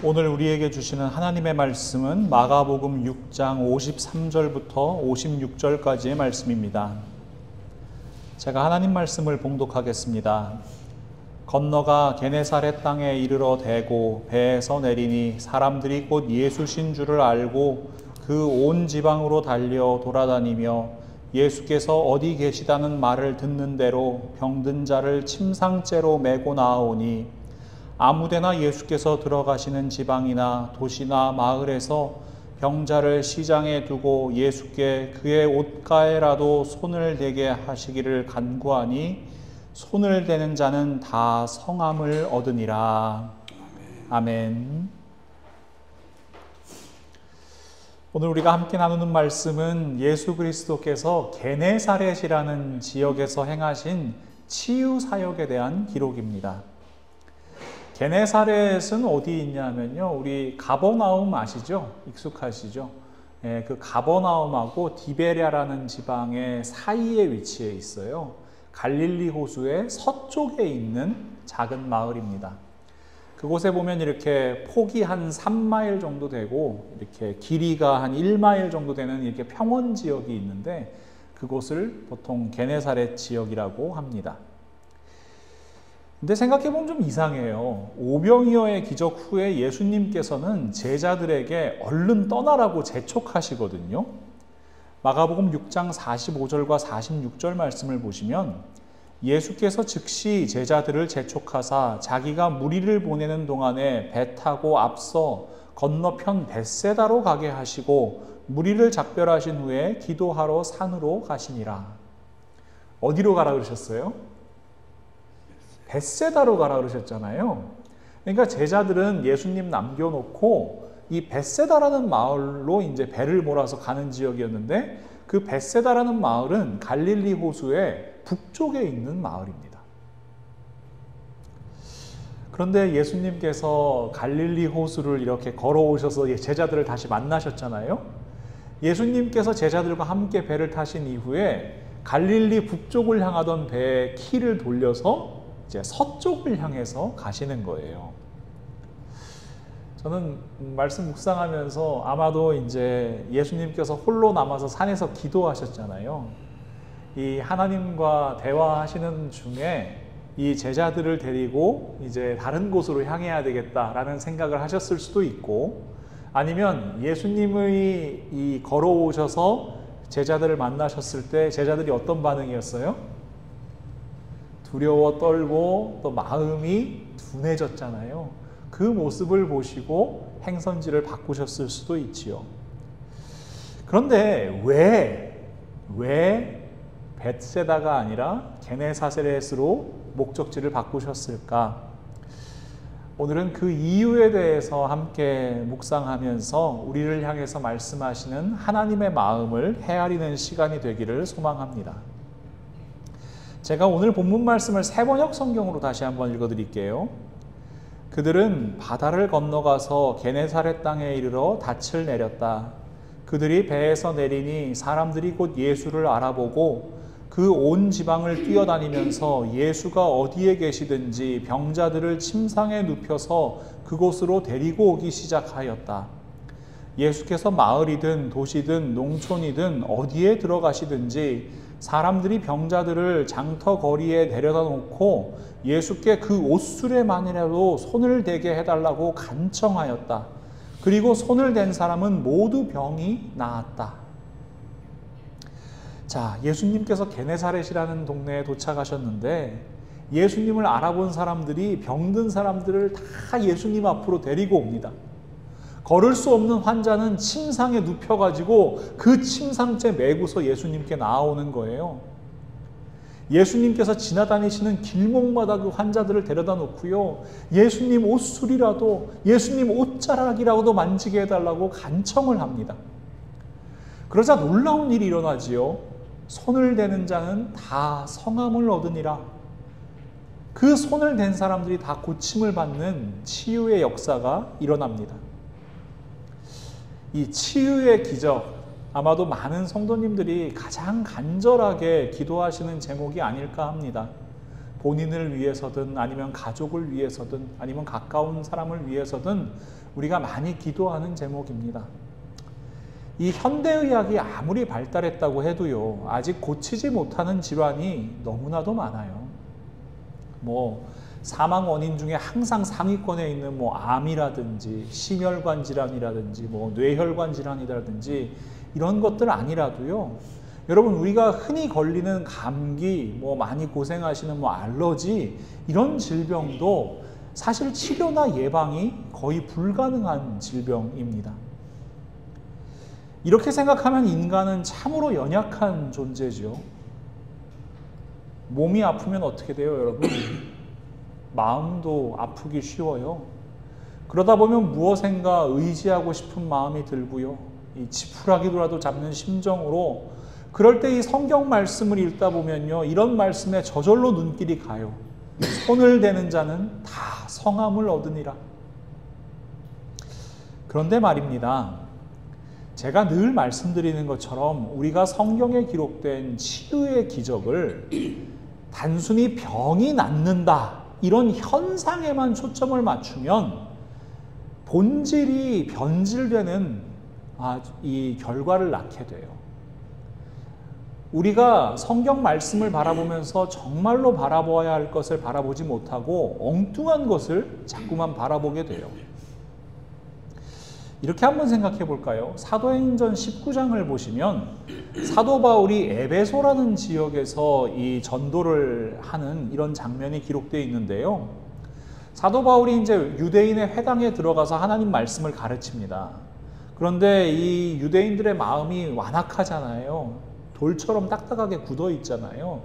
오늘 우리에게 주시는 하나님의 말씀은 마가복음 6장 53절부터 56절까지의 말씀입니다. 제가 하나님 말씀을 봉독하겠습니다. 건너가 게네사렛 땅에 이르러 대고 배에서 내리니 사람들이 곧 예수신 줄을 알고 그 온 지방으로 달려 돌아다니며 예수께서 어디 계시다는 말을 듣는 대로 병든 자를 침상째로 메고 나아오니 아무데나 예수께서 들어가시는 지방이나 도시나 마을에서 병자를 시장에 두고 예수께 그의 옷가에라도 손을 대게 하시기를 간구하니 손을 대는 자는 다 성함을 얻으니라. 아멘. 오늘 우리가 함께 나누는 말씀은 예수 그리스도께서 게네사렛이라는 지역에서 행하신 치유 사역에 대한 기록입니다. 게네사렛은 어디 있냐면요, 우리 가버나움 아시죠? 익숙하시죠? 그 가버나움하고 디베랴라는 지방의 사이에 위치해 있어요. 갈릴리 호수의 서쪽에 있는 작은 마을입니다. 그곳에 보면 이렇게 폭이 한 3마일 정도 되고 이렇게 길이가 한 1마일 정도 되는 이렇게 평원 지역이 있는데 그곳을 보통 게네사렛 지역이라고 합니다. 근데 생각해보면 좀 이상해요. 오병이어의 기적 후에 예수님께서는 제자들에게 얼른 떠나라고 재촉하시거든요. 마가복음 6장 45절과 46절 말씀을 보시면 예수께서 즉시 제자들을 재촉하사 자기가 무리를 보내는 동안에 배 타고 앞서 건너편 벳세다로 가게 하시고 무리를 작별하신 후에 기도하러 산으로 가시니라. 어디로 가라 그러셨어요? 벳세다로 가라 그러셨잖아요. 그러니까 제자들은 예수님 남겨놓고 이 벳세다라는 마을로 이제 배를 몰아서 가는 지역이었는데 그 벳세다라는 마을은 갈릴리 호수의 북쪽에 있는 마을입니다. 그런데 예수님께서 갈릴리 호수를 이렇게 걸어오셔서 제자들을 다시 만나셨잖아요. 예수님께서 제자들과 함께 배를 타신 이후에 갈릴리 북쪽을 향하던 배의 키를 돌려서 이제 서쪽을 향해서 가시는 거예요. 저는 말씀 묵상하면서 아마도 이제 예수님께서 홀로 남아서 산에서 기도하셨잖아요. 이 하나님과 대화하시는 중에 이 제자들을 데리고 이제 다른 곳으로 향해야 되겠다라는 생각을 하셨을 수도 있고, 아니면 예수님의 이 걸어오셔서 제자들을 만나셨을 때 제자들이 어떤 반응이었어요? 두려워 떨고 또 마음이 둔해졌잖아요. 그 모습을 보시고 행선지를 바꾸셨을 수도 있지요. 그런데 왜 벳세다가 아니라 게네사렛으로 목적지를 바꾸셨을까? 오늘은 그 이유에 대해서 함께 묵상하면서 우리를 향해서 말씀하시는 하나님의 마음을 헤아리는 시간이 되기를 소망합니다. 제가 오늘 본문 말씀을 새번역 성경으로 다시 한번 읽어드릴게요. 그들은 바다를 건너가서 게네사렛 땅에 이르러 닻을 내렸다. 그들이 배에서 내리니 사람들이 곧 예수를 알아보고 그 온 지방을 뛰어다니면서 예수가 어디에 계시든지 병자들을 침상에 눕혀서 그곳으로 데리고 오기 시작하였다. 예수께서 마을이든 도시든 농촌이든 어디에 들어가시든지 사람들이 병자들을 장터 거리에 데려다 놓고 예수께 그 옷수레만이라도 손을 대게 해달라고 간청하였다. 그리고 손을 댄 사람은 모두 병이 나았다. 자, 예수님께서 게네사렛이라는 동네에 도착하셨는데 예수님을 알아본 사람들이 병든 사람들을 다 예수님 앞으로 데리고 옵니다. 걸을 수 없는 환자는 침상에 눕혀가지고 그 침상째 메고서 예수님께 나아오는 거예요. 예수님께서 지나다니시는 길목마다 그 환자들을 데려다 놓고요, 예수님 옷술이라도, 예수님 옷자락이라도 만지게 해달라고 간청을 합니다. 그러자 놀라운 일이 일어나지요. 손을 대는 자는 다 성함을 얻으니라. 그 손을 댄 사람들이 다 고침을 받는 치유의 역사가 일어납니다. 이 치유의 기적, 아마도 많은 성도님들이 가장 간절하게 기도하시는 제목이 아닐까 합니다. 본인을 위해서든 아니면 가족을 위해서든 아니면 가까운 사람을 위해서든 우리가 많이 기도하는 제목입니다. 이 현대의학이 아무리 발달했다고 해도요, 아직 고치지 못하는 질환이 너무나도 많아요. 사망 원인 중에 항상 상위권에 있는 암이라든지 심혈관 질환이라든지 뇌혈관 질환이라든지 이런 것들 아니라도요, 여러분 우리가 흔히 걸리는 감기, 많이 고생하시는 알러지 이런 질병도 사실 치료나 예방이 거의 불가능한 질병입니다. 이렇게 생각하면 인간은 참으로 연약한 존재죠. 몸이 아프면 어떻게 돼요, 여러분? 마음도 아프기 쉬워요. 그러다 보면 무엇인가 의지하고 싶은 마음이 들고요. 이 지푸라기라도 잡는 심정으로 그럴 때 이 성경 말씀을 읽다 보면요, 이런 말씀에 저절로 눈길이 가요. 손을 대는 자는 다 성함을 얻으니라. 그런데 말입니다. 제가 늘 말씀드리는 것처럼 우리가 성경에 기록된 치유의 기적을 단순히 병이 낫는다 이런 현상에만 초점을 맞추면 본질이 변질되는 이 결과를 낳게 돼요. 우리가 성경 말씀을 바라보면서 정말로 바라보아야 할 것을 바라보지 못하고 엉뚱한 것을 자꾸만 바라보게 돼요. 이렇게 한번 생각해 볼까요? 사도행전 19장을 보시면 사도 바울이 에베소라는 지역에서 이 전도를 하는 이런 장면이 기록되어 있는데요. 사도 바울이 이제 유대인의 회당에 들어가서 하나님 말씀을 가르칩니다. 그런데 이 유대인들의 마음이 완악하잖아요. 돌처럼 딱딱하게 굳어 있잖아요.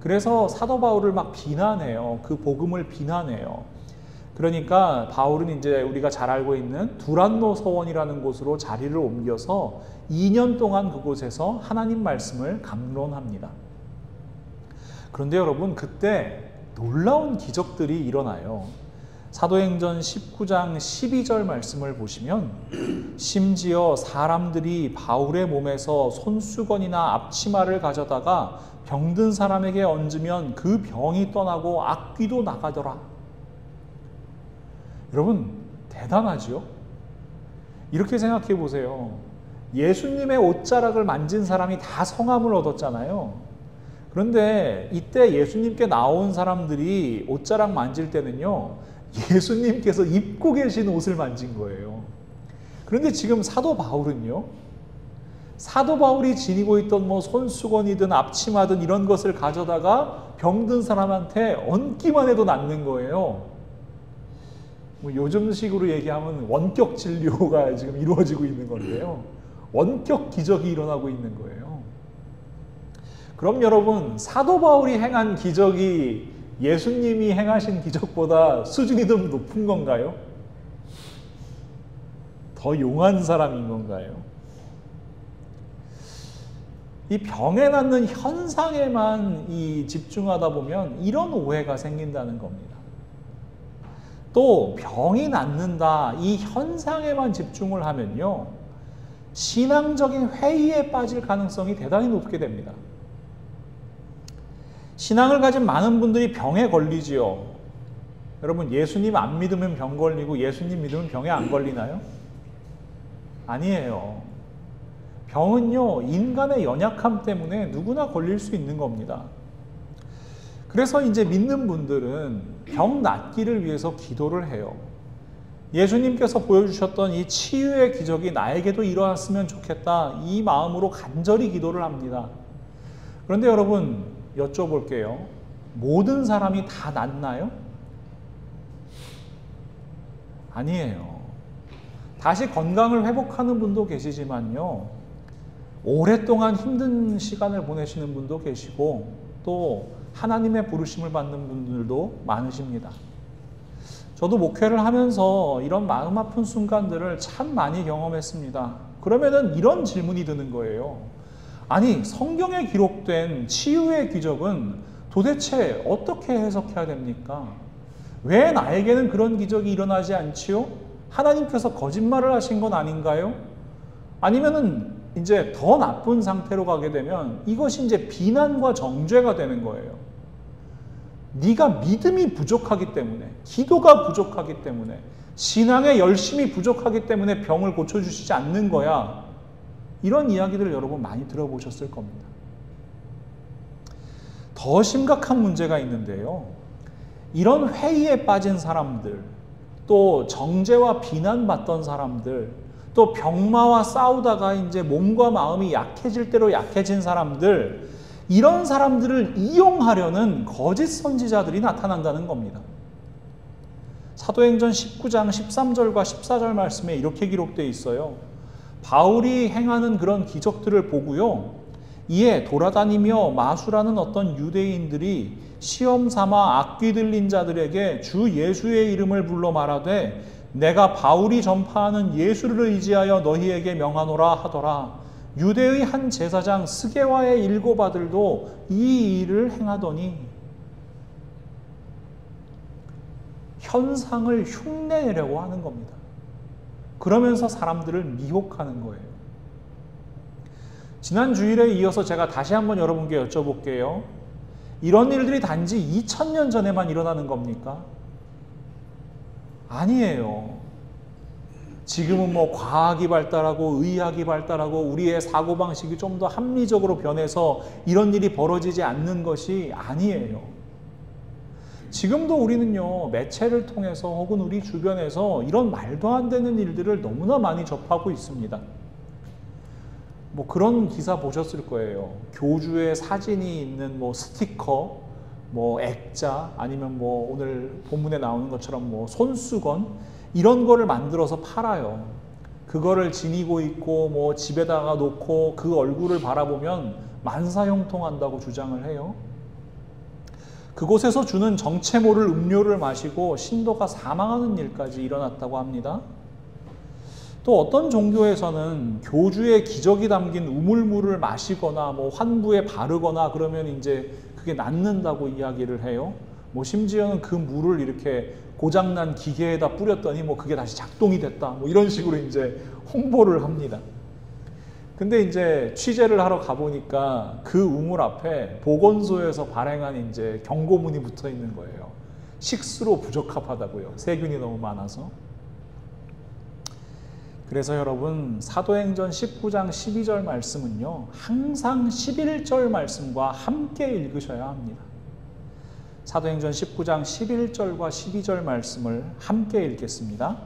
그래서 사도 바울을 막 비난해요. 그 복음을 비난해요. 그러니까 바울은 이제 우리가 잘 알고 있는 두란노 서원이라는 곳으로 자리를 옮겨서 2년 동안 그곳에서 하나님 말씀을 강론합니다. 그런데 여러분, 그때 놀라운 기적들이 일어나요. 사도행전 19장 12절 말씀을 보시면 심지어 사람들이 바울의 몸에서 손수건이나 앞치마를 가져다가 병든 사람에게 얹으면 그 병이 떠나고 악귀도 나가더라. 여러분, 대단하죠? 이렇게 생각해 보세요. 예수님의 옷자락을 만진 사람이 다 성함을 얻었잖아요. 그런데 이때 예수님께 나온 사람들이 옷자락 만질 때는요, 예수님께서 입고 계신 옷을 만진 거예요. 그런데 지금 사도 바울은요, 사도 바울이 지니고 있던 손수건이든 앞치마든 이런 것을 가져다가 병든 사람한테 얹기만 해도 낫는 거예요. 요즘식으로 얘기하면 원격 진료가 지금 이루어지고 있는 건데요. 원격 기적이 일어나고 있는 거예요. 그럼 여러분, 사도 바울이 행한 기적이 예수님이 행하신 기적보다 수준이 좀 높은 건가요? 더 용한 사람인 건가요? 이 병에 낫는 현상에만 집중하다 보면 이런 오해가 생긴다는 겁니다. 또 병이 낫는다 이 현상에만 집중을 하면요, 신앙적인 회의에 빠질 가능성이 대단히 높게 됩니다. 신앙을 가진 많은 분들이 병에 걸리지요. 여러분, 예수님 안 믿으면 병 걸리고 예수님 믿으면 병에 안 걸리나요? 아니에요. 병은요, 인간의 연약함 때문에 누구나 걸릴 수 있는 겁니다. 그래서 이제 믿는 분들은 병 낫기를 위해서 기도를 해요. 예수님께서 보여주셨던 이 치유의 기적이 나에게도 일어났으면 좋겠다, 이 마음으로 간절히 기도를 합니다. 그런데 여러분, 여쭤볼게요. 모든 사람이 다 낫나요? 아니에요. 다시 건강을 회복하는 분도 계시지만요, 오랫동안 힘든 시간을 보내시는 분도 계시고 또 하나님의 부르심을 받는 분들도 많으십니다. 저도 목회를 하면서 이런 마음 아픈 순간들을 참 많이 경험했습니다. 그러면은 이런 질문이 드는 거예요. 아니, 성경에 기록된 치유의 기적은 도대체 어떻게 해석해야 됩니까? 왜 나에게는 그런 기적이 일어나지 않지요? 하나님께서 거짓말을 하신 건 아닌가요? 아니면은 이제 더 나쁜 상태로 가게 되면 이것이 이제 비난과 정죄가 되는 거예요. 네가 믿음이 부족하기 때문에, 기도가 부족하기 때문에, 신앙의 열심이 부족하기 때문에 병을 고쳐주시지 않는 거야. 이런 이야기들을 여러분 많이 들어보셨을 겁니다. 더 심각한 문제가 있는데요. 이런 회의에 빠진 사람들, 또 정죄와 비난받던 사람들, 또 병마와 싸우다가 이제 몸과 마음이 약해질 대로 약해진 사람들, 이런 사람들을 이용하려는 거짓 선지자들이 나타난다는 겁니다. 사도행전 19장 13절과 14절 말씀에 이렇게 기록되어 있어요. 바울이 행하는 그런 기적들을 보고요, 이에 돌아다니며 마술하는 어떤 유대인들이 시험 삼아 악귀 들린 자들에게 주 예수의 이름을 불러 말하되 내가 바울이 전파하는 예수를 의지하여 너희에게 명하노라 하더라. 유대의 한 제사장 스게와의 7 아들도 이 일을 행하더니, 현상을 흉내내려고 하는 겁니다. 그러면서 사람들을 미혹하는 거예요. 지난 주일에 이어서 제가 다시 한번 여러분께 여쭤볼게요. 이런 일들이 단지 2000년 전에만 일어나는 겁니까? 아니에요. 지금은 뭐 과학이 발달하고 의학이 발달하고 우리의 사고방식이 좀 더 합리적으로 변해서 이런 일이 벌어지지 않는 것이 아니에요. 지금도 우리는요, 매체를 통해서 혹은 우리 주변에서 이런 말도 안 되는 일들을 너무나 많이 접하고 있습니다. 뭐 그런 기사 보셨을 거예요. 교주의 사진이 있는 뭐 스티커, 뭐 액자, 아니면 뭐 오늘 본문에 나오는 것처럼 뭐 손수건, 이런 거를 만들어서 팔아요. 그거를 지니고 있고 뭐 집에다가 놓고 그 얼굴을 바라보면 만사형통한다고 주장을 해요. 그곳에서 주는 정체 모를 음료를 마시고 신도가 사망하는 일까지 일어났다고 합니다. 또 어떤 종교에서는 교주의 기적이 담긴 우물물을 마시거나 뭐 환부에 바르거나 그러면 이제 그게 낫는다고 이야기를 해요. 뭐 심지어는 그 물을 이렇게 고장난 기계에다 뿌렸더니 뭐 그게 다시 작동이 됐다. 뭐 이런 식으로 이제 홍보를 합니다. 근데 이제 취재를 하러 가보니까 그 우물 앞에 보건소에서 발행한 이제 경고문이 붙어 있는 거예요. 식수로 부적합하다고요. 세균이 너무 많아서. 그래서 여러분, 사도행전 19장 12절 말씀은요, 항상 11절 말씀과 함께 읽으셔야 합니다. 사도행전 19장 11절과 12절 말씀을 함께 읽겠습니다.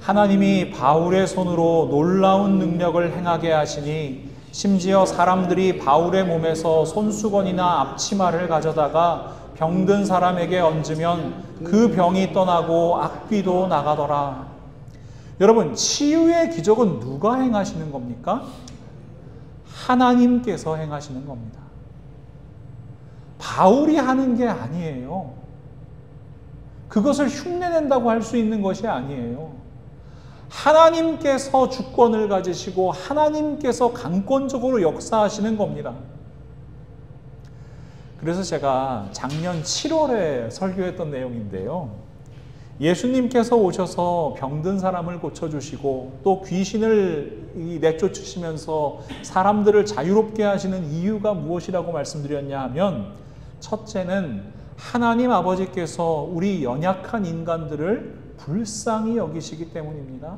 하나님이 바울의 손으로 놀라운 능력을 행하게 하시니 심지어 사람들이 바울의 몸에서 손수건이나 앞치마를 가져다가 병든 사람에게 얹으면 그 병이 떠나고 악귀도 나가더라. 여러분, 치유의 기적은 누가 행하시는 겁니까? 하나님께서 행하시는 겁니다. 바울이 하는 게 아니에요. 그것을 흉내낸다고 할 수 있는 것이 아니에요. 하나님께서 주권을 가지시고 하나님께서 강권적으로 역사하시는 겁니다. 그래서 제가 작년 7월에 설교했던 내용인데요. 예수님께서 오셔서 병든 사람을 고쳐주시고 또 귀신을 내쫓으시면서 사람들을 자유롭게 하시는 이유가 무엇이라고 말씀드렸냐 하면, 첫째는 하나님 아버지께서 우리 연약한 인간들을 불쌍히 여기시기 때문입니다.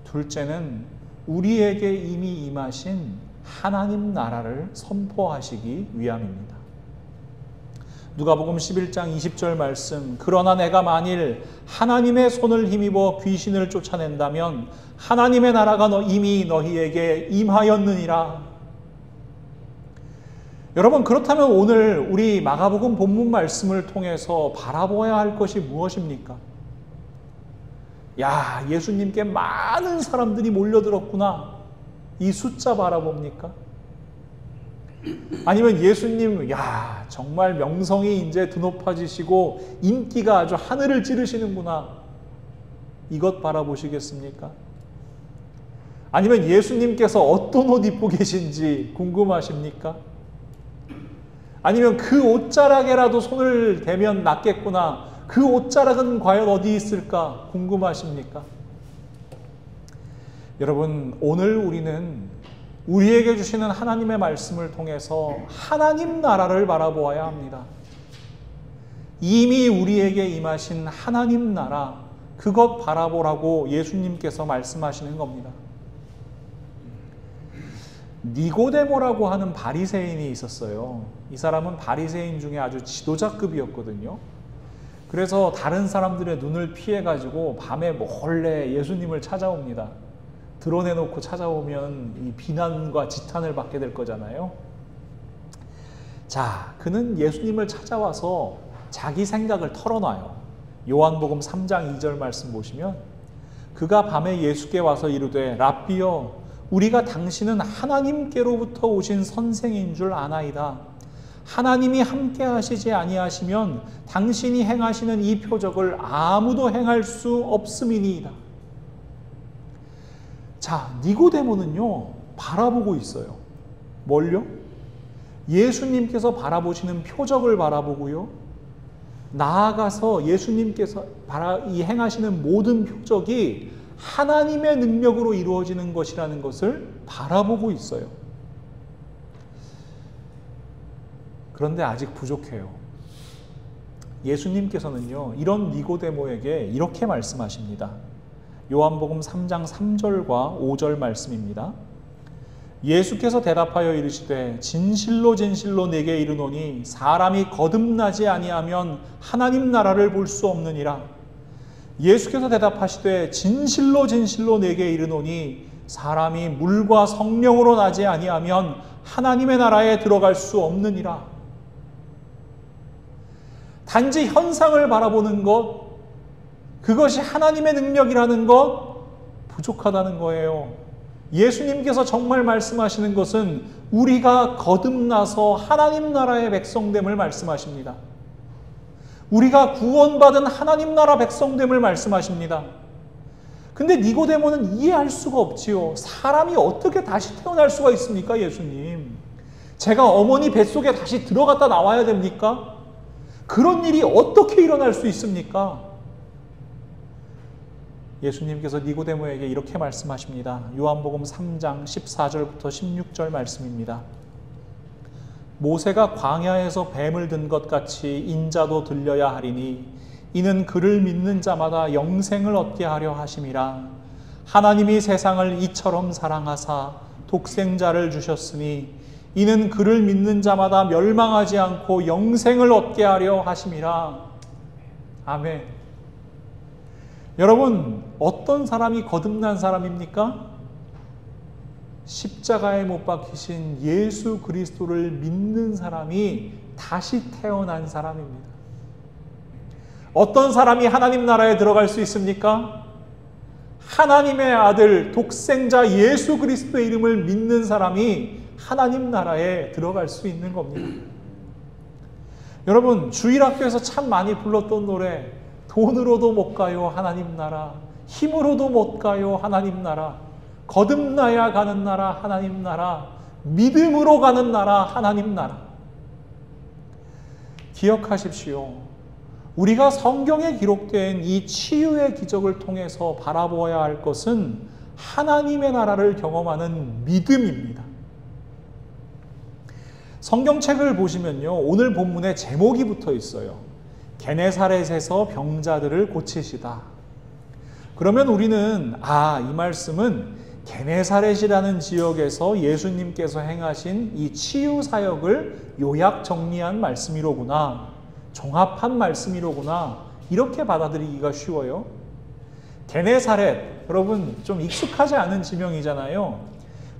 둘째는 우리에게 이미 임하신 하나님 나라를 선포하시기 위함입니다. 누가복음 11장 20절 말씀, 그러나 내가 만일 하나님의 손을 힘입어 귀신을 쫓아낸다면 하나님의 나라가 이미 너희에게 임하였느니라. 여러분, 그렇다면 오늘 우리 마가복음 본문 말씀을 통해서 바라보아야 할 것이 무엇입니까? 야, 예수님께 많은 사람들이 몰려들었구나. 이 숫자 바라봅니까? 아니면 예수님, 야, 정말 명성이 이제 드높아지시고 인기가 아주 하늘을 찌르시는구나. 이것 바라보시겠습니까? 아니면 예수님께서 어떤 옷 입고 계신지 궁금하십니까? 아니면 그 옷자락에라도 손을 대면 낫겠구나. 그 옷자락은 과연 어디 있을까 궁금하십니까? 여러분, 오늘 우리는 우리에게 주시는 하나님의 말씀을 통해서 하나님 나라를 바라보아야 합니다. 이미 우리에게 임하신 하나님 나라, 그것 바라보라고 예수님께서 말씀하시는 겁니다. 니고데모라고 하는 바리새인이 있었어요. 이 사람은 바리새인 중에 아주 지도자급이었거든요. 그래서 다른 사람들의 눈을 피해가지고 밤에 몰래 예수님을 찾아옵니다. 드러내놓고 찾아오면 이 비난과 지탄을 받게 될 거잖아요. 자, 그는 예수님을 찾아와서 자기 생각을 털어놔요. 요한복음 3장 2절 말씀 보시면 그가 밤에 예수께 와서 이르되 랍비여 우리가 당신은 하나님께로부터 오신 선생인 줄 아나이다. 하나님이 함께 하시지 아니하시면 당신이 행하시는 이 표적을 아무도 행할 수 없음이니이다. 자, 니고데모는요 바라보고 있어요. 뭘요? 예수님께서 바라보시는 표적을 바라보고요, 나아가서 예수님께서 행하시는 모든 표적이 하나님의 능력으로 이루어지는 것이라는 것을 바라보고 있어요. 그런데 아직 부족해요. 예수님께서는요 이런 니고데모에게 이렇게 말씀하십니다. 요한복음 3장 3절과 5절 말씀입니다. 예수께서 대답하여 이르시되 진실로 진실로 내게 이르노니 사람이 거듭나지 아니하면 하나님 나라를 볼 수 없느니라. 예수께서 대답하시되 진실로 진실로 내게 이르노니 사람이 물과 성령으로 나지 아니하면 하나님의 나라에 들어갈 수 없느니라. 단지 현상을 바라보는 것, 그것이 하나님의 능력이라는 것 부족하다는 거예요. 예수님께서 정말 말씀하시는 것은 우리가 거듭나서 하나님 나라의 백성됨을 말씀하십니다. 우리가 구원받은 하나님 나라 백성됨을 말씀하십니다. 근데 니고데모는 이해할 수가 없지요. 사람이 어떻게 다시 태어날 수가 있습니까, 예수님? 제가 어머니 뱃속에 다시 들어갔다 나와야 됩니까? 그런 일이 어떻게 일어날 수 있습니까? 예수님께서 니고데모에게 이렇게 말씀하십니다. 요한복음 3장 14절부터 16절 말씀입니다. 모세가 광야에서 뱀을 든 것 같이 인자도 들려야 하리니 이는 그를 믿는 자마다 영생을 얻게 하려 하심이라. 하나님이 세상을 이처럼 사랑하사 독생자를 주셨으니 이는 그를 믿는 자마다 멸망하지 않고 영생을 얻게 하려 하심이라. 아멘. 여러분, 어떤 사람이 거듭난 사람입니까? 십자가에 못 박히신 예수 그리스도를 믿는 사람이 다시 태어난 사람입니다. 어떤 사람이 하나님 나라에 들어갈 수 있습니까? 하나님의 아들 독생자 예수 그리스도의 이름을 믿는 사람이 하나님 나라에 들어갈 수 있는 겁니다. 여러분, 주일학교에서 참 많이 불렀던 노래, 돈으로도 못 가요 하나님 나라, 힘으로도 못 가요 하나님 나라, 거듭나야 가는 나라 하나님 나라, 믿음으로 가는 나라 하나님 나라. 기억하십시오. 우리가 성경에 기록된 이 치유의 기적을 통해서 바라보아야 할 것은 하나님의 나라를 경험하는 믿음입니다. 성경책을 보시면요, 오늘 본문에 제목이 붙어 있어요. 게네사렛에서 병자들을 고치시다. 그러면 우리는 이 말씀은 게네사렛이라는 지역에서 예수님께서 행하신 이 치유 사역을 요약 정리한 말씀이로구나, 종합한 말씀이로구나, 이렇게 받아들이기가 쉬워요. 게네사렛, 여러분 좀 익숙하지 않은 지명이잖아요.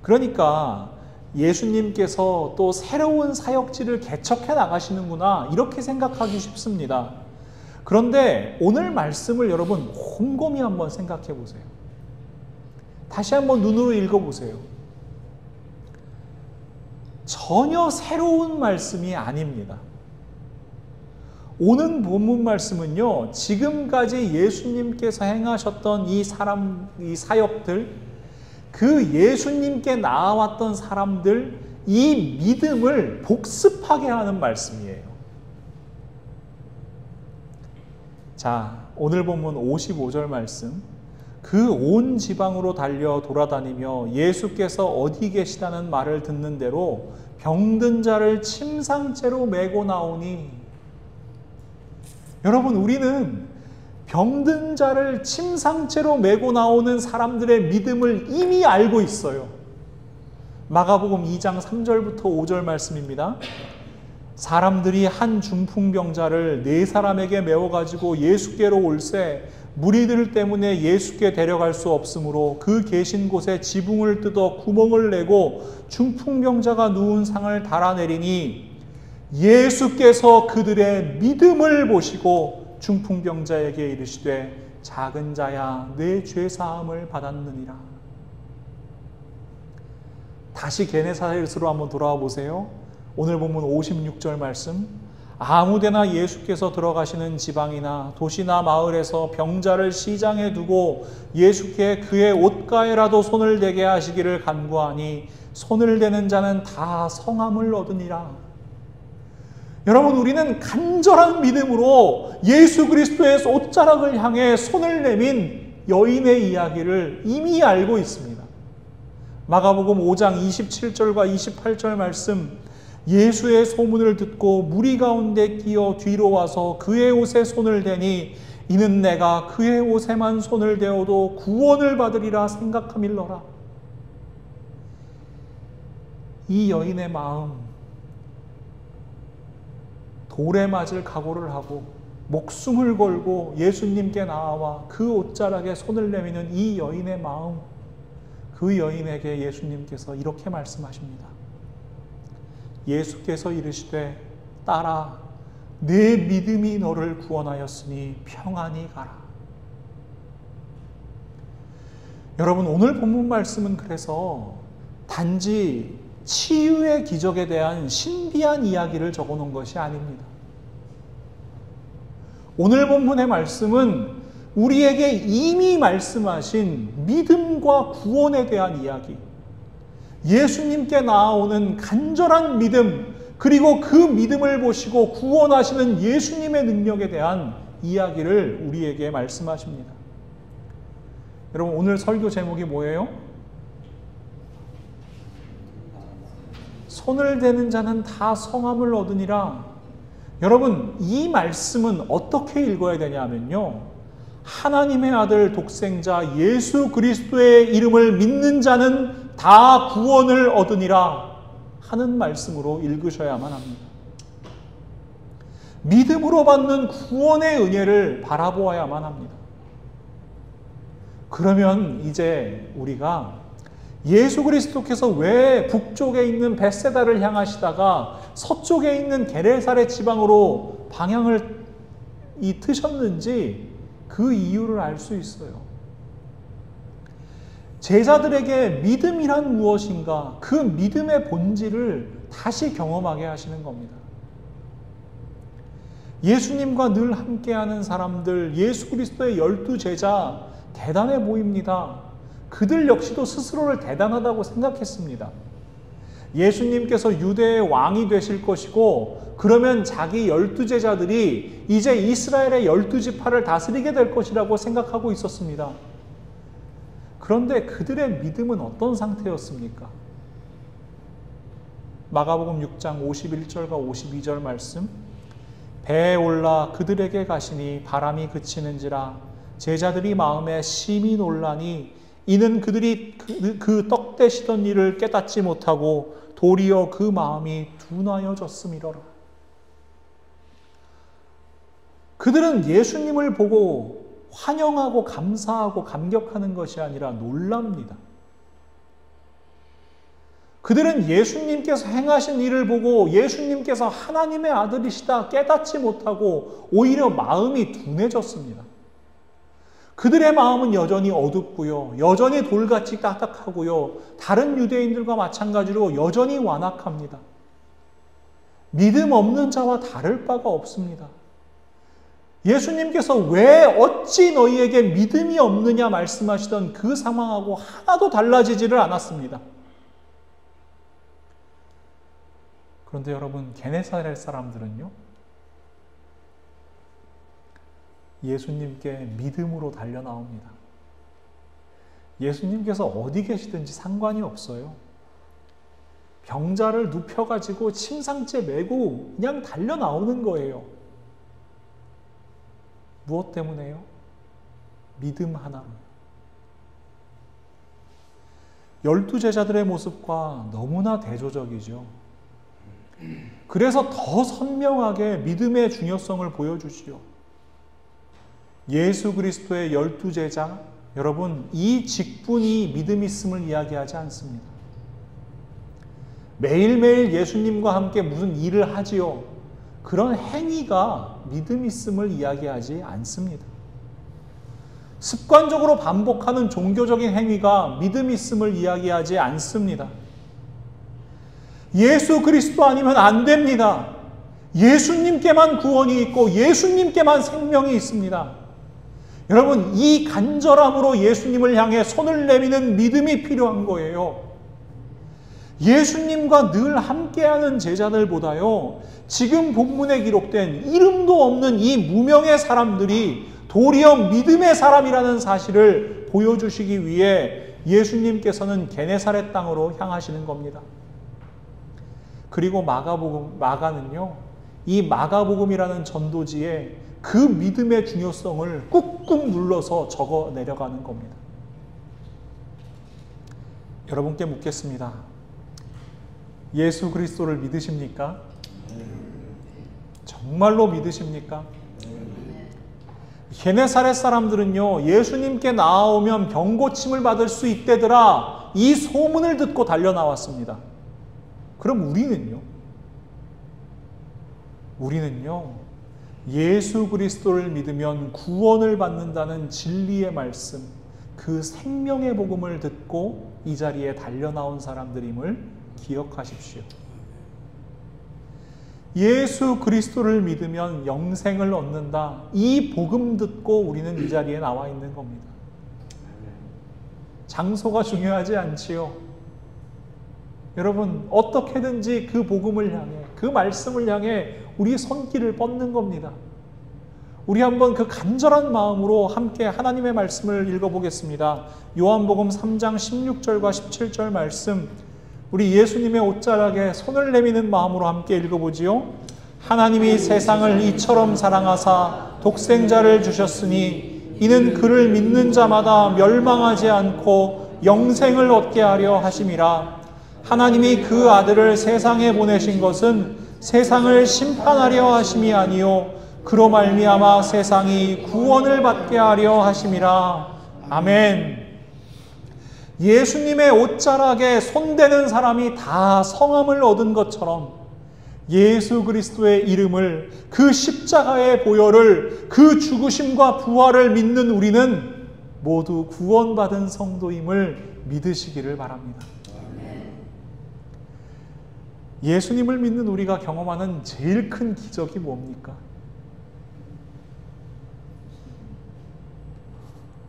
그러니까 예수님께서 또 새로운 사역지를 개척해 나가시는구나, 이렇게 생각하기 쉽습니다. 그런데 오늘 말씀을 여러분 곰곰이 한번 생각해 보세요. 다시 한번 눈으로 읽어보세요. 전혀 새로운 말씀이 아닙니다. 오는 본문 말씀은요, 지금까지 예수님께서 행하셨던 이 사역들, 그 예수님께 나아왔던 사람들, 이 믿음을 복습하게 하는 말씀이에요. 자, 오늘 본문 55절 말씀. 그 온 지방으로 달려 돌아다니며 예수께서 어디 계시다는 말을 듣는 대로 병든 자를 침상째로 메고 나오니. 여러분, 우리는 병든 자를 침상째로 메고 나오는 사람들의 믿음을 이미 알고 있어요. 마가복음 2장 3절부터 5절 말씀입니다. 사람들이 한 중풍병자를 4사람에게 메워가지고 예수께로 올세 무리들 때문에 예수께 데려갈 수 없으므로 그 계신 곳에 지붕을 뜯어 구멍을 내고 중풍병자가 누운 상을 달아내리니 예수께서 그들의 믿음을 보시고 중풍병자에게 이르시되 작은 자야 내 죄사함을 받았느니라. 다시 게네사렛으로 한번 돌아와 보세요. 오늘 본문 56절 말씀. 아무데나 예수께서 들어가시는 지방이나 도시나 마을에서 병자를 시장에 두고 예수께 그의 옷가에라도 손을 대게 하시기를 간구하니 손을 대는 자는 다 성함을 얻으니라. 여러분, 우리는 간절한 믿음으로 예수 그리스도의 옷자락을 향해 손을 내민 여인의 이야기를 이미 알고 있습니다. 마가복음 5장 27절과 28절 말씀. 예수의 소문을 듣고 무리 가운데 끼어 뒤로 와서 그의 옷에 손을 대니 이는 내가 그의 옷에만 손을 대어도 구원을 받으리라 생각함일러라. 이 여인의 마음, 돌에 맞을 각오를 하고 목숨을 걸고 예수님께 나아와 그 옷자락에 손을 내미는 이 여인의 마음, 그 여인에게 예수님께서 이렇게 말씀하십니다. 예수께서 이르시되 딸아 내 믿음이 너를 구원하였으니 평안히 가라. 여러분, 오늘 본문 말씀은 그래서 단지 치유의 기적에 대한 신비한 이야기를 적어놓은 것이 아닙니다. 오늘 본문의 말씀은 우리에게 이미 말씀하신 믿음과 구원에 대한 이야기, 예수님께 나아오는 간절한 믿음, 그리고 그 믿음을 보시고 구원하시는 예수님의 능력에 대한 이야기를 우리에게 말씀하십니다. 여러분, 오늘 설교 제목이 뭐예요? 손을 대는 자는 다 성함을 얻으니라. 여러분, 이 말씀은 어떻게 읽어야 되냐면요, 하나님의 아들 독생자 예수 그리스도의 이름을 믿는 자는 다 구원을 얻으니라 하는 말씀으로 읽으셔야만 합니다. 믿음으로 받는 구원의 은혜를 바라보아야만 합니다. 그러면 이제 우리가 예수 그리스도께서 왜 북쪽에 있는 벳세다를 향하시다가 서쪽에 있는 게네사렛 지방으로 방향을 트셨는지 그 이유를 알 수 있어요. 제자들에게 믿음이란 무엇인가, 그 믿음의 본질을 다시 경험하게 하시는 겁니다. 예수님과 늘 함께하는 사람들, 예수 그리스도의 12제자 대단해 보입니다. 그들 역시도 스스로를 대단하다고 생각했습니다. 예수님께서 유대의 왕이 되실 것이고 그러면 자기 12제자들이 이제 이스라엘의 12지파를 다스리게 될 것이라고 생각하고 있었습니다. 그런데 그들의 믿음은 어떤 상태였습니까? 마가복음 6장 51절과 52절 말씀. 배에 올라 그들에게 가시니 바람이 그치는지라 제자들이 마음에 심히 놀라니 이는 그들이 그 떡대시던 일을 깨닫지 못하고 도리어 그 마음이 둔하여졌음이로라. 그들은 예수님을 보고 환영하고 감사하고 감격하는 것이 아니라 놀랍니다. 그들은 예수님께서 행하신 일을 보고 예수님께서 하나님의 아들이시다 깨닫지 못하고 오히려 마음이 둔해졌습니다. 그들의 마음은 여전히 어둡고요, 여전히 돌같이 딱딱하고요, 다른 유대인들과 마찬가지로 여전히 완악합니다. 믿음 없는 자와 다를 바가 없습니다. 예수님께서 왜 어찌 너희에게 믿음이 없느냐 말씀하시던 그 상황하고 하나도 달라지지를 않았습니다. 그런데 여러분, 게네사렛 사람들은요, 예수님께 믿음으로 달려나옵니다. 예수님께서 어디 계시든지 상관이 없어요. 병자를 눕혀가지고 침상째 메고 그냥 달려나오는 거예요. 무엇 때문에요? 믿음 하나로. 12 제자들의 모습과 너무나 대조적이죠. 그래서 더 선명하게 믿음의 중요성을 보여주시죠. 예수 그리스도의 12 제자, 여러분, 이 직분이 믿음 있음을 이야기하지 않습니다. 매일매일 예수님과 함께 무슨 일을 하지요. 그런 행위가 믿음 있음을 이야기하지 않습니다. 습관적으로 반복하는 종교적인 행위가 믿음 있음을 이야기하지 않습니다. 예수 그리스도 아니면 안 됩니다. 예수님께만 구원이 있고 예수님께만 생명이 있습니다. 여러분, 이 간절함으로 예수님을 향해 손을 내미는 믿음이 필요한 거예요. 예수님과 늘 함께하는 제자들보다요, 지금 본문에 기록된 이름도 없는 이 무명의 사람들이 도리어 믿음의 사람이라는 사실을 보여주시기 위해 예수님께서는 게네사렛 땅으로 향하시는 겁니다. 그리고 마가는요, 이 마가복음이라는 전도지에 그 믿음의 중요성을 꾹꾹 눌러서 적어 내려가는 겁니다. 여러분께 묻겠습니다. 예수 그리스도를 믿으십니까? 정말로 믿으십니까? 게네사렛 사람들은요, 예수님께 나아오면 병고침을 받을 수 있대더라, 이 소문을 듣고 달려 나왔습니다. 그럼 우리는요, 예수 그리스도를 믿으면 구원을 받는다는 진리의 말씀, 그 생명의 복음을 듣고 이 자리에 달려 나온 사람들임을 기억하십시오. 예수 그리스도를 믿으면 영생을 얻는다. 이 복음 듣고 우리는 이 자리에 나와 있는 겁니다. 장소가 중요하지 않지요. 여러분, 어떻게든지 그 복음을 향해, 그 말씀을 향해 우리 손길을 뻗는 겁니다. 우리 한번 그 간절한 마음으로 함께 하나님의 말씀을 읽어보겠습니다. 요한복음 3장 16절과 17절 말씀, 우리 예수님의 옷자락에 손을 내미는 마음으로 함께 읽어보지요. 하나님이 세상을 이처럼 사랑하사 독생자를 주셨으니 이는 그를 믿는 자마다 멸망하지 않고 영생을 얻게 하려 하심이라. 하나님이 그 아들을 세상에 보내신 것은 세상을 심판하려 하심이 아니요 그로 말미암아 세상이 구원을 받게 하려 하심이라. 아멘. 예수님의 옷자락에 손대는 사람이 다 성함을 얻은 것처럼 예수 그리스도의 이름을, 그 십자가의 보혈을, 그 죽으심과 부활을 믿는 우리는 모두 구원받은 성도임을 믿으시기를 바랍니다. 예수님을 믿는 우리가 경험하는 제일 큰 기적이 뭡니까?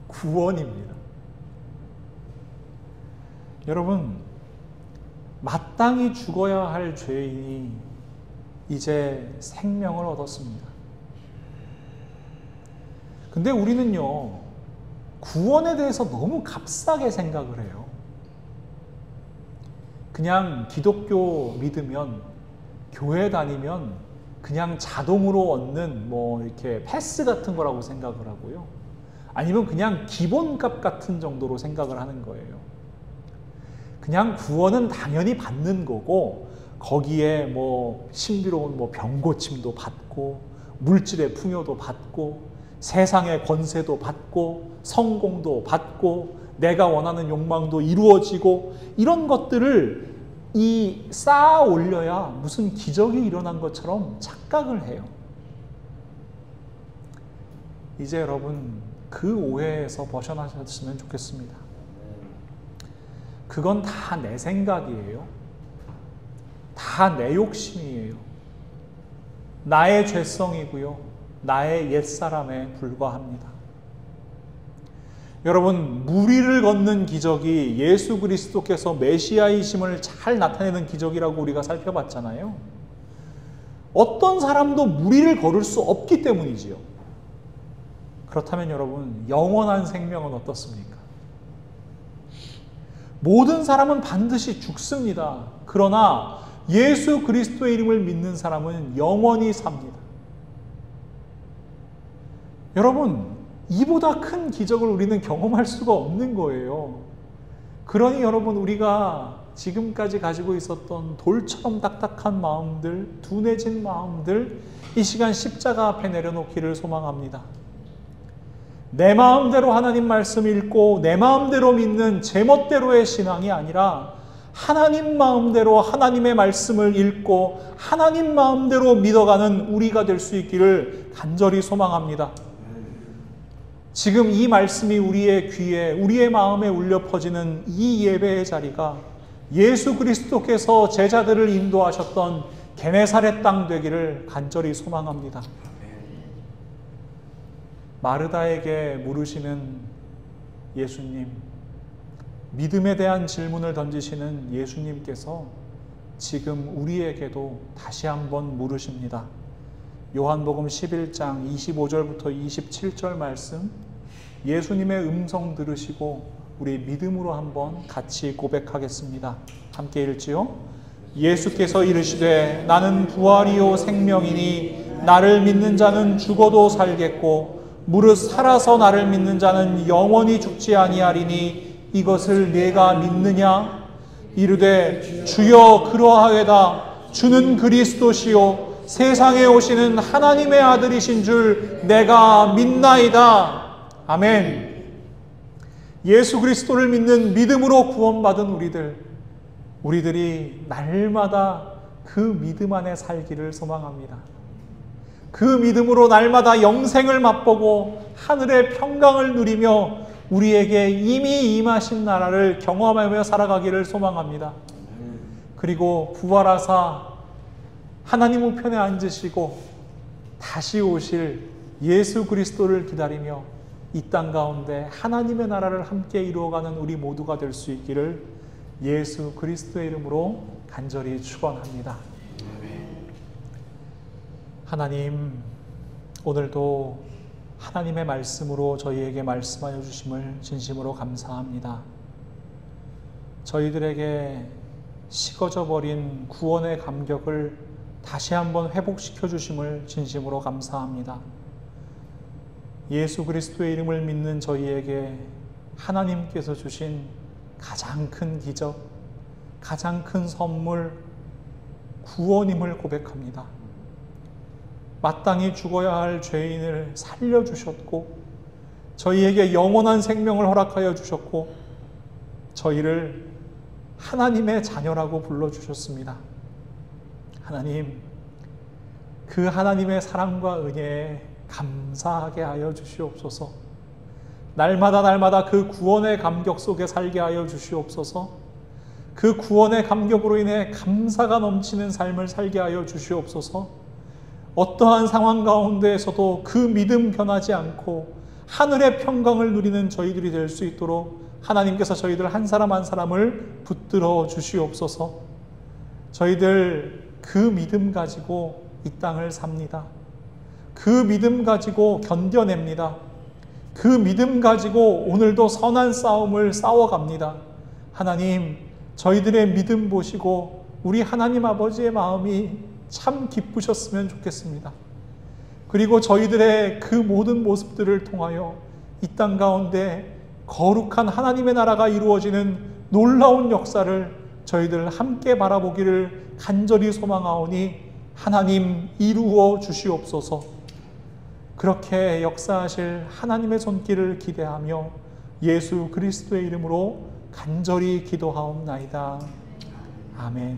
구원입니다. 여러분, 마땅히 죽어야 할 죄인이 이제 생명을 얻었습니다. 근데 우리는요, 구원에 대해서 너무 값싸게 생각을 해요. 그냥 기독교 믿으면, 교회 다니면 그냥 자동으로 얻는 이렇게 패스 같은 거라고 생각을 하고요. 아니면 그냥 기본값 같은 정도로 생각을 하는 거예요. 그냥 구원은 당연히 받는 거고, 거기에 신비로운 병고침도 받고, 물질의 풍요도 받고, 세상의 권세도 받고, 성공도 받고, 내가 원하는 욕망도 이루어지고, 이런 것들을 쌓아 올려야 무슨 기적이 일어난 것처럼 착각을 해요. 이제 여러분, 그 오해에서 벗어나셨으면 좋겠습니다. 그건 다 내 생각이에요. 다 내 욕심이에요. 나의 죄성이고요. 나의 옛사람에 불과합니다. 여러분, 무리를 걷는 기적이 예수 그리스도께서 메시아이심을 잘 나타내는 기적이라고 우리가 살펴봤잖아요. 어떤 사람도 무리를 걸을 수 없기 때문이지요. 그렇다면 여러분, 영원한 생명은 어떻습니까? 모든 사람은 반드시 죽습니다. 그러나 예수 그리스도의 이름을 믿는 사람은 영원히 삽니다. 여러분, 이보다 큰 기적을 우리는 경험할 수가 없는 거예요. 그러니 여러분, 우리가 지금까지 가지고 있었던 돌처럼 딱딱한 마음들, 둔해진 마음들, 이 시간 십자가 앞에 내려놓기를 소망합니다. 내 마음대로 하나님 말씀 읽고 내 마음대로 믿는 제멋대로의 신앙이 아니라 하나님 마음대로 하나님의 말씀을 읽고 하나님 마음대로 믿어가는 우리가 될 수 있기를 간절히 소망합니다. 지금 이 말씀이 우리의 귀에, 우리의 마음에 울려 퍼지는 이 예배의 자리가 예수 그리스도께서 제자들을 인도하셨던 게네사렛 땅 되기를 간절히 소망합니다. 마르다에게 물으시는 예수님, 믿음에 대한 질문을 던지시는 예수님께서 지금 우리에게도 다시 한번 물으십니다. 요한복음 11장 25절부터 27절 말씀, 예수님의 음성 들으시고 우리 믿음으로 한번 같이 고백하겠습니다. 함께 읽지요. 예수께서 이르시되 나는 부활이요 생명이니 나를 믿는 자는 죽어도 살겠고 무릇 살아서 나를 믿는 자는 영원히 죽지 아니하리니 이것을 내가 믿느냐? 이르되 주여 그러하외다. 주는 그리스도시요 세상에 오시는 하나님의 아들이신 줄 내가 믿나이다. 아멘. 예수 그리스도를 믿는 믿음으로 구원받은 우리들이 날마다 그 믿음 안에 살기를 소망합니다. 그 믿음으로 날마다 영생을 맛보고 하늘의 평강을 누리며 우리에게 이미 임하신 나라를 경험하며 살아가기를 소망합니다. 그리고 부활하사 하나님 우편에 앉으시고 다시 오실 예수 그리스도를 기다리며 이 땅 가운데 하나님의 나라를 함께 이루어가는 우리 모두가 될 수 있기를 예수 그리스도의 이름으로 간절히 축원합니다. 하나님, 오늘도 하나님의 말씀으로 저희에게 말씀하여 주심을 진심으로 감사합니다. 저희들에게 식어져 버린 구원의 감격을 다시 한번 회복시켜 주심을 진심으로 감사합니다. 예수 그리스도의 이름을 믿는 저희에게 하나님께서 주신 가장 큰 기적, 가장 큰 선물, 구원임을 고백합니다. 마땅히 죽어야 할 죄인을 살려주셨고 저희에게 영원한 생명을 허락하여 주셨고 저희를 하나님의 자녀라고 불러주셨습니다. 하나님, 그 하나님의 사랑과 은혜에 감사하게 하여 주시옵소서. 날마다 그 구원의 감격 속에 살게 하여 주시옵소서. 그 구원의 감격으로 인해 감사가 넘치는 삶을 살게 하여 주시옵소서. 어떠한 상황 가운데에서도 그 믿음 변하지 않고 하늘의 평강을 누리는 저희들이 될 수 있도록 하나님께서 저희들 한 사람 한 사람을 붙들어 주시옵소서. 저희들 그 믿음 가지고 이 땅을 삽니다. 그 믿음 가지고 견뎌냅니다. 그 믿음 가지고 오늘도 선한 싸움을 싸워갑니다. 하나님, 저희들의 믿음 보시고 우리 하나님 아버지의 마음이 참 기쁘셨으면 좋겠습니다. 그리고 저희들의 그 모든 모습들을 통하여 이 땅 가운데 거룩한 하나님의 나라가 이루어지는 놀라운 역사를 저희들 함께 바라보기를 간절히 소망하오니 하나님 이루어 주시옵소서. 그렇게 역사하실 하나님의 손길을 기대하며 예수 그리스도의 이름으로 간절히 기도하옵나이다. 아멘.